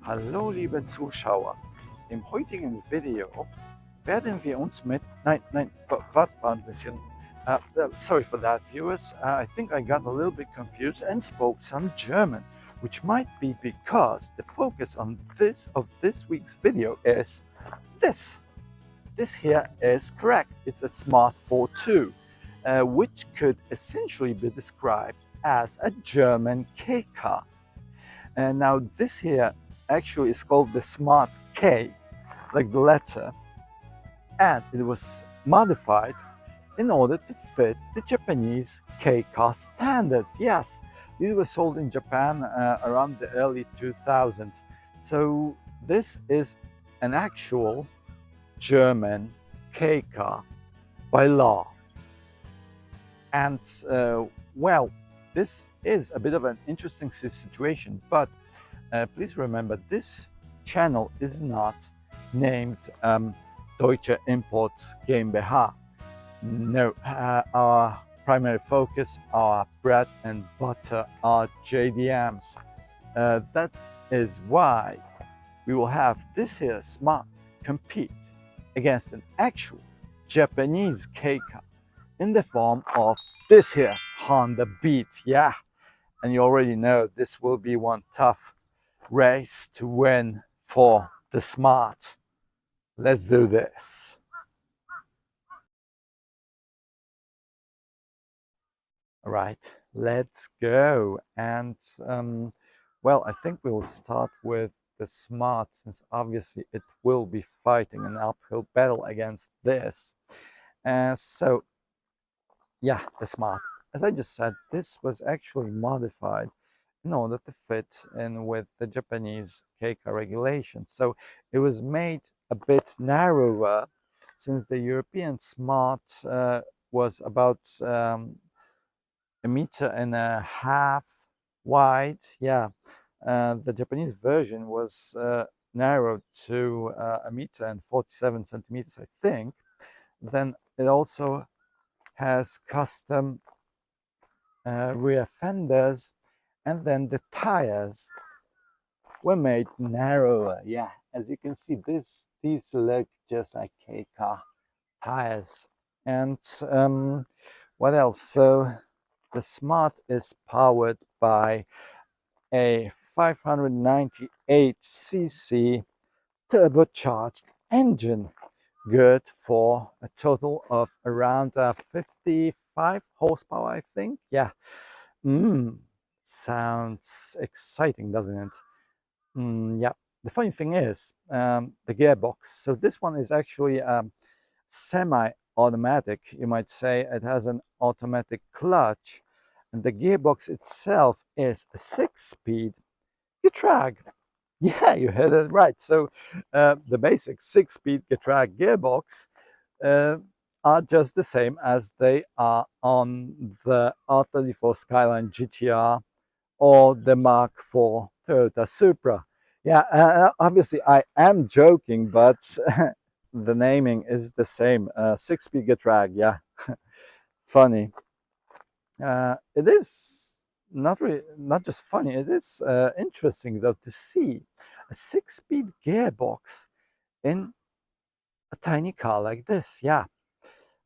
Hallo liebe Zuschauer, im heutigen Video werden wir uns mit, nein, warte mal ein bisschen. Sorry for that, viewers. I think I got a little bit confused and spoke some German, which might be because the focus on this week's video is this. This here is correct. It's a Smart 4.2, which could essentially be described as a German Kei-Car. And now this here actually is called the Smart K, like the letter, and it was modified in order to fit the Japanese Kei-Car standards. Yes, these were sold in Japan around the early 2000s. So this is an actual German Kei-Car by law. And well, this is a bit of an interesting situation, but please remember this channel is not named Deutsche Imports GmbH. No, our primary focus, our bread and butter are JDMs. That is why we will have this here Smart compete against an actual Japanese Kei-Car in the form of this here Honda Beat. Yeah, and you already know this will be one tough race to win for the Smart. Let's do this. All right, let's go. And well, I think we'll start with the Smart, since obviously it will be fighting an uphill battle against this. So yeah, the Smart. As I just said, this was actually modified in order to fit in with the Japanese Kei-Car regulations. So it was made a bit narrower, since the European Smart was about 1.5 meters wide. Yeah, the Japanese version was narrowed to 1.47 meters, I think. Then it also has custom rear fenders, and then the tires were made narrower. Yeah, as you can see, these look just like Kei-Car tires. And what else? So the Smart is powered by a 598cc turbocharged engine, good for a total of around 55 horsepower, I think. Yeah, sounds exciting, doesn't it? Yeah. The funny thing is, the gearbox. So this one is actually semi-automatic, you might say. It has an automatic clutch, and the gearbox itself is a 6-speed Getrag. Yeah, you heard it right. So the basic 6-speed Getrag gearbox uh, are just the same as they are on the R34 Skyline GTR or the Mark IV Toyota Supra. Yeah, obviously I am joking, but the naming is the same. 6-speed Getrag, yeah. Funny. It is not just funny. It is interesting though to see a 6-speed gearbox in a tiny car like this. Yeah,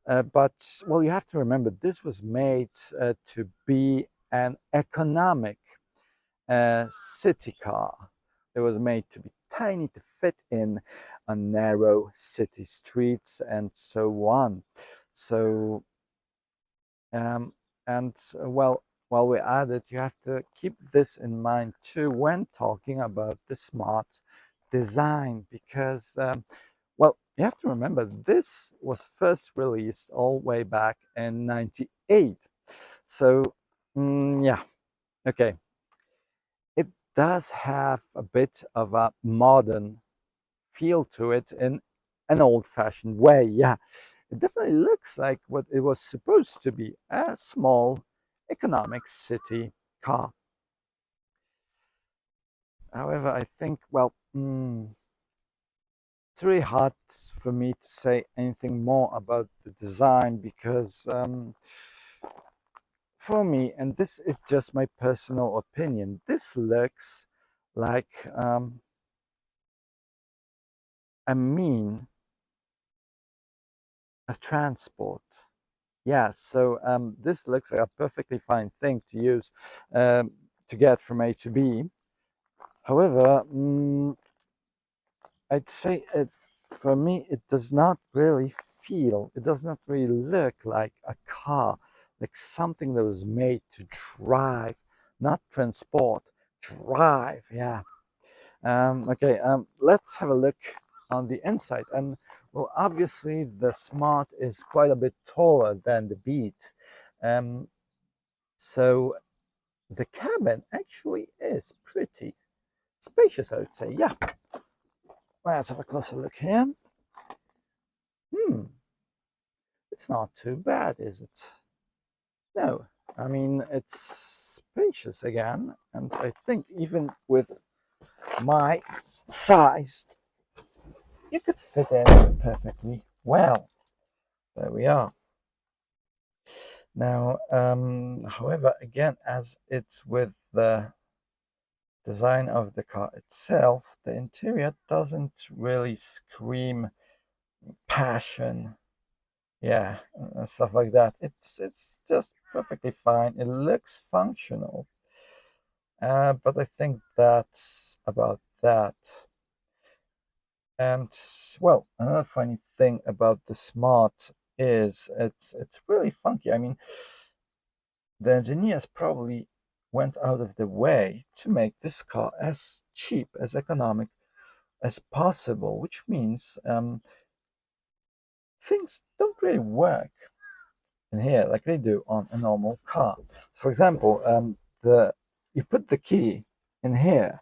but well, you have to remember this was made to be an economic city car. It was made to be tiny, to fit in a narrow city streets and so on. So and well, while we're at it, you have to keep this in mind too when talking about the Smart design, because well, you have to remember this was first released all the way back in '98. So yeah, okay, it does have a bit of a modern feel to it in an old-fashioned way. Yeah, it definitely looks like what it was supposed to be, a small economic city car. However, I think, well, it's really hard for me to say anything more about the design, because for me, and this is just my personal opinion, this looks like a mean of transport. Yeah, so this looks like a perfectly fine thing to use to get from A to B. However, I'd say for me, it does not really it does not really look like a car, like something that was made to drive, not transport, drive. Yeah. Okay, let's have a look on the inside. And well, obviously, the Smart is quite a bit taller than the Beat. Um, so the cabin actually is pretty spacious, I would say. Yeah. Let's have a closer look here. Hmm, it's not too bad, is it? No, I mean, it's spacious again, and I think even with my size, you could fit in perfectly well. There we are. Now, however, again, as it's with the design of the car itself, the interior doesn't really scream passion, yeah, and stuff like that. It's just perfectly fine. It looks functional, but I think that's about that. And well, another funny thing about the Smart is it's really funky. I mean, the engineers probably went out of the way to make this car as cheap, as economic as possible, which means things don't really work in here like they do on a normal car. For example, the you put the key in here,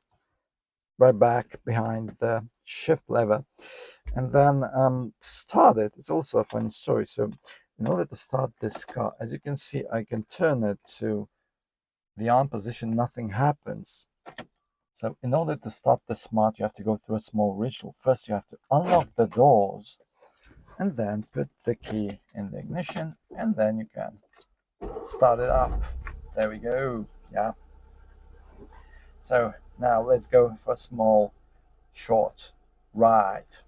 right back behind the shift lever, and then to start it, it's also a funny story. So, in order to start this car, as you can see, I can turn it to the on position, nothing happens. So in order to start the Smart, you have to go through a small ritual. First, you have to unlock the doors and then put the key in the ignition, and then you can start it up. There we go. Yeah. So now let's go for a small, short ride.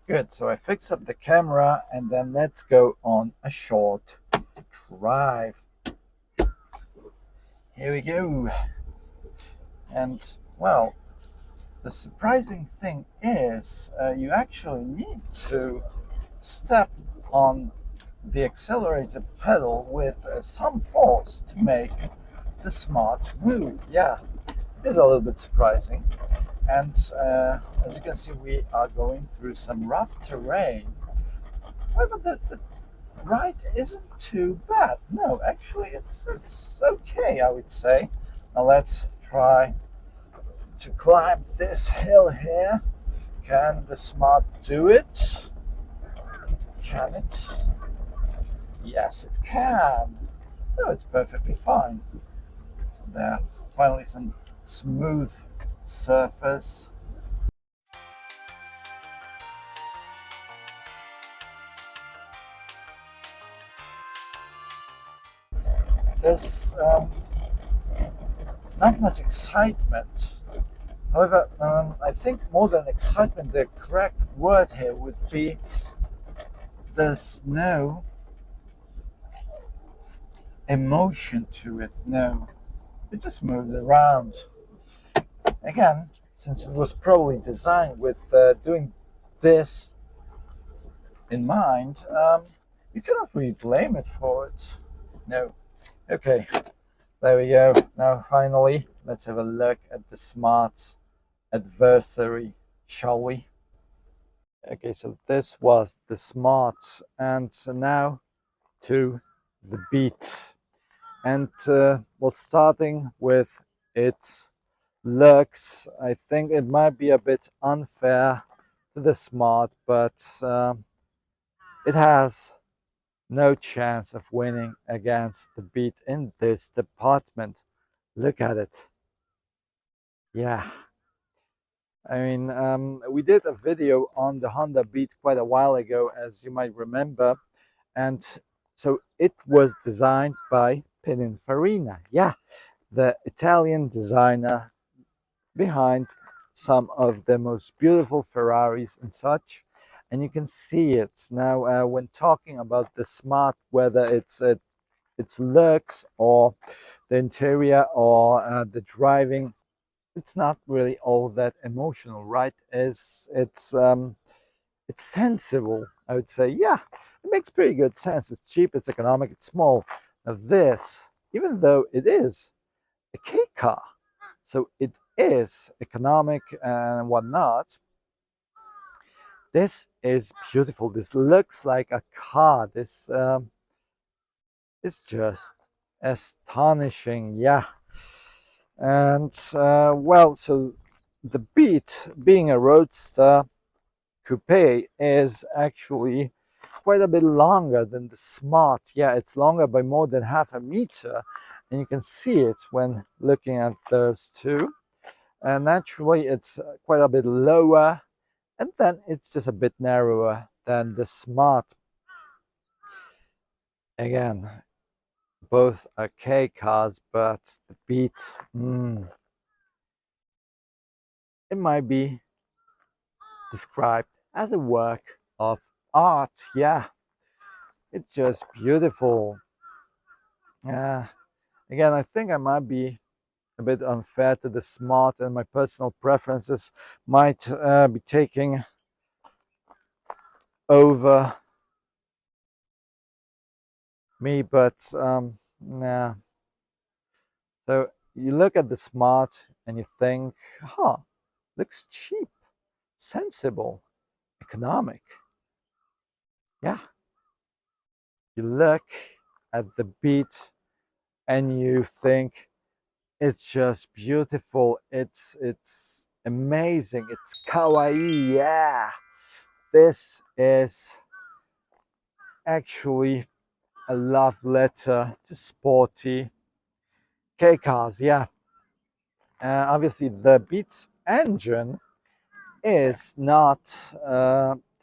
Good. So I fix up the camera, and then let's go on a short drive. Here we go. And well, the surprising thing is you actually need to step on the accelerator pedal with some force to make the Smart move. Yeah, it is a little bit surprising. And as you can see, we are going through some rough terrain. However, the ride isn't too bad. No, actually, it's okay, I would say. Now let's try to climb this hill here. Can the Smart do it? Can it? Yes, it can. No, it's perfectly fine. There, finally some smooth surface. There's not much excitement. However, I think more than excitement, the correct word here would be there's no emotion to it. No, it just moves around. Again, since it was probably designed with doing this in mind, you cannot really blame it for it. No. Okay, there we go. Now, finally, let's have a look at the Smart adversary, shall we? Okay, so this was the Smart, and so now to the Beat. And well, starting with its looks, I think it might be a bit unfair to the Smart, but it has no chance of winning against the Beat in this department. Look at it. Yeah. I mean, we did a video on the Honda Beat quite a while ago, as you might remember. And so it was designed by Pininfarina. Yeah, the Italian designer behind some of the most beautiful Ferraris and such, and you can see it now when talking about the smart, whether its looks or the interior or the driving. It's not really all that emotional, right? It's sensible, I would say. Yeah, it makes pretty good sense. It's cheap, it's economic, it's small. Now this, even though it is a K car, so it is economic and whatnot, this is beautiful. This looks like a car. This is just astonishing. Yeah. And well, so the Beat, being a roadster coupe, is actually quite a bit longer than the Smart. Yeah, it's longer by more than half a meter, and you can see it when looking at those two. And naturally, it's quite a bit lower, and then it's just a bit narrower than the Smart. Again, both are K cars, but the Beat, it might be described as a work of art. Yeah, it's just beautiful. Again, I think I might be a bit unfair to the Smart, and my personal preferences might be taking over me, but nah. So you look at the Smart and you think, huh, looks cheap, sensible, economic. Yeah. You look at the Beat and you think it's just beautiful. It's amazing. It's kawaii. Yeah. This is actually a love letter to sporty Kei Cars. Yeah. Obviously, the Beat's engine is not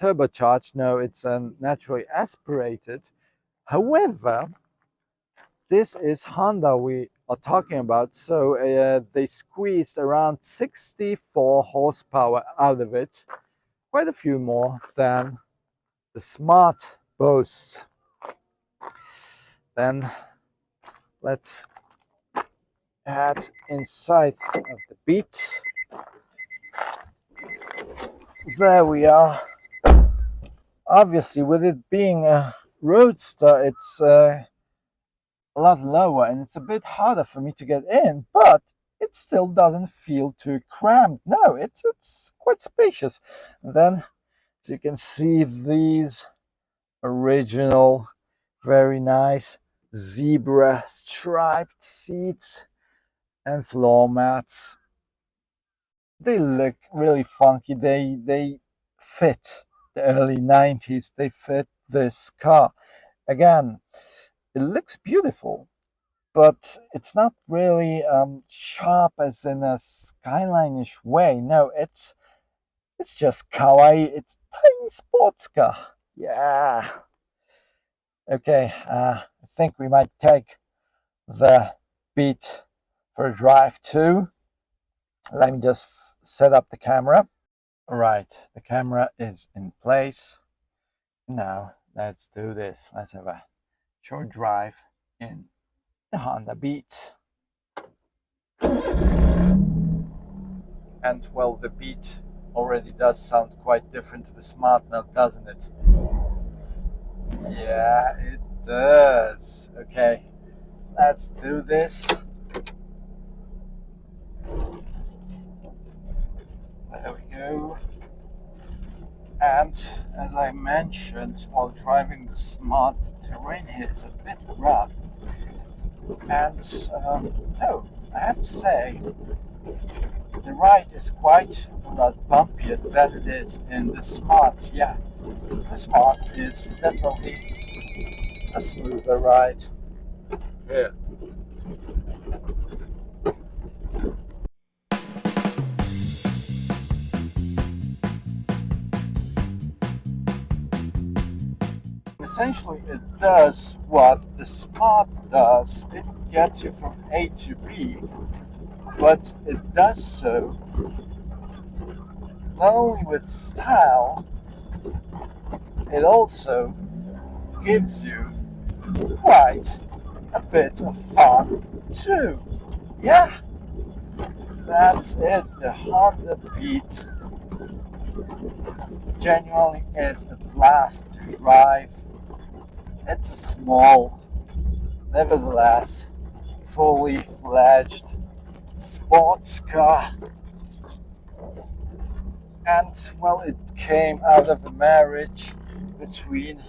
turbocharged. No, it's naturally aspirated. However, this is Honda we are talking about, so they squeezed around 64 horsepower out of it, quite a few more than the Smart boasts. Then let's head inside of the Beat. There we are. Obviously, with it being a roadster, it's a lot lower and it's a bit harder for me to get in, but it still doesn't feel too cramped. No, it's quite spacious. And then, as you can see, these original, very nice zebra striped seats and floor mats. They look really funky. They fit the early 90s. They fit this car. Again, it looks beautiful, but it's not really sharp as in a skyline-ish way. No, it's just kawaii. It's tiny sports car. Yeah. Okay, I think we might take the Beat for a drive too. Let me just set up the camera. All right, the camera is in place. Now let's do this. Let's have a short drive in the Honda Beat. And well, the Beat already does sound quite different to the Smart now, doesn't it? Yeah, it does. Okay, let's do this. There we go. And as I mentioned, while driving the Smart, the terrain here is a bit rough. And no, I have to say, the ride is quite a lot bumpier than it is in the Smart. Yeah, the Smart is definitely a smoother ride. Yeah. Essentially, it does what the Smart does. It gets you from A to B, but it does so not only with style, it also gives you quite a bit of fun too. Yeah, that's it. The Honda Beat genuinely is a blast to drive. It's a small, nevertheless, fully fledged sports car. And well, it came out of a marriage between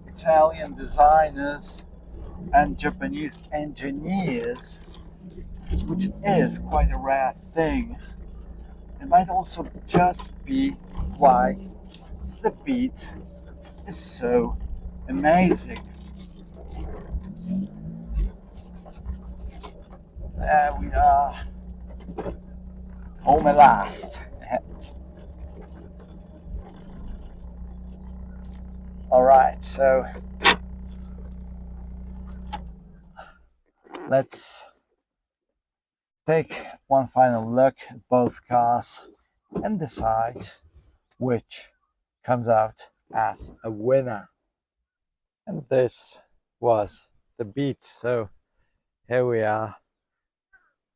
Italian designers and Japanese engineers, which is quite a rare thing. It might also just be why the Beat is so amazing. There we are, home at last. Alright, so let's take one final look at both cars and decide which comes out as a winner. And this was the Beat. So here we are,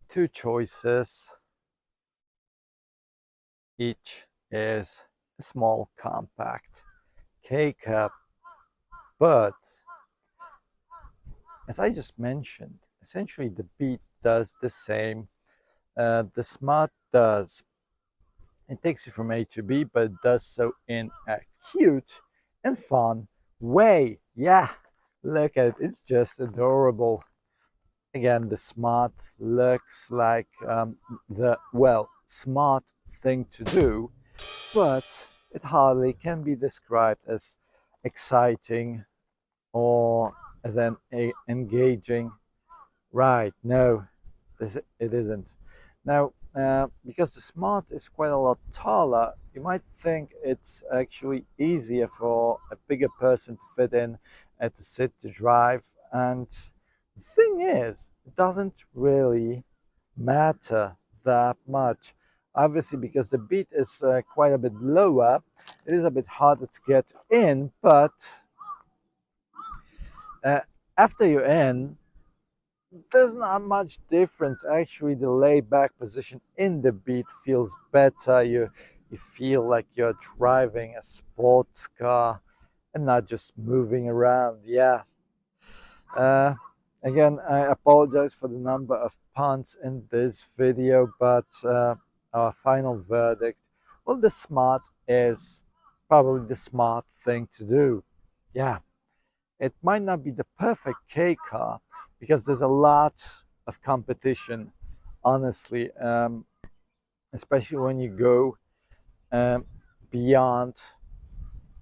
two choices. Each is a small compact Kei-Car, but as I just mentioned, essentially the Beat does the same the Smart does. It takes you from A to B, but it does so in a cute and fun way. Yeah, look at it, it's just adorable. Again, the Smart looks like the, well, smart thing to do, but it hardly can be described as exciting or as an engaging ride. No, it isn't. Now, because the Smart is quite a lot taller, you might think it's actually easier for a bigger person to fit in to sit to drive. And the thing is, it doesn't really matter that much. Obviously, because the Beat is quite a bit lower, it is a bit harder to get in, but uh, after you're in, there's not much difference. Actually, the laid back position in the Beat feels better. You feel like you're driving a sports car and not just moving around. Yeah. uh, Again, I apologize for the number of puns in this video, but our final verdict, well, the Smart is probably the smart thing to do. Yeah, it might not be the perfect K car because there's a lot of competition, honestly, especially when you go beyond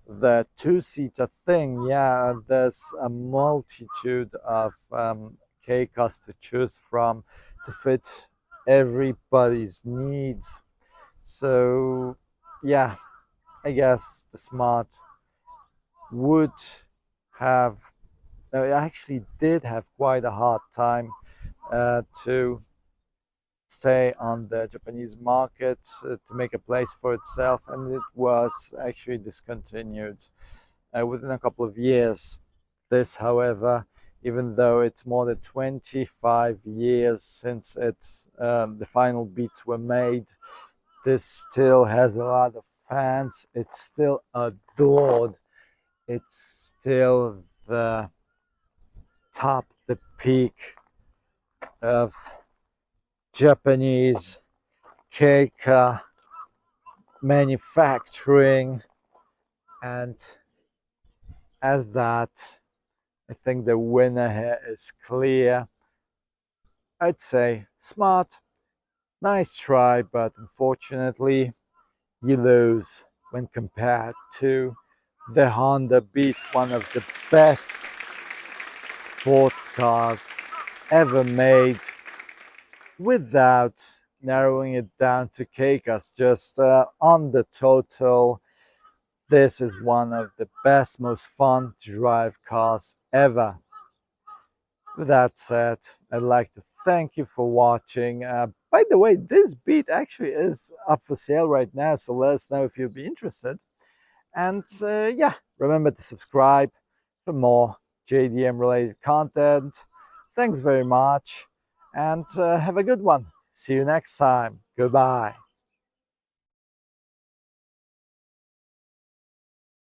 the two-seater thing. Yeah, there's a multitude of K cars to choose from to fit everybody's needs. So, yeah, I guess the Smart would have no, it actually did have quite a hard time to stay on the Japanese market, to make a place for itself, and it was actually discontinued within a couple of years. This, however, even though it's more than 25 years since the final beats were made, this still has a lot of fans. It's still adored. It's still the top, the peak of Japanese Kei-Car manufacturing, and as that, I think the winner here is clear. I'd say Smart, nice try, but unfortunately you lose when compared to the Honda Beat, one of the best sports cars ever made, without narrowing it down to Kei-Cars. Just on the total, this is one of the best, most fun to drive cars ever. With that said, I'd like to thank you for watching. By the way, this beat actually is up for sale right now, so let us know if you'd be interested. And yeah, remember to subscribe for more JDM related content. Thanks very much, and have a good one. See you next time. Goodbye.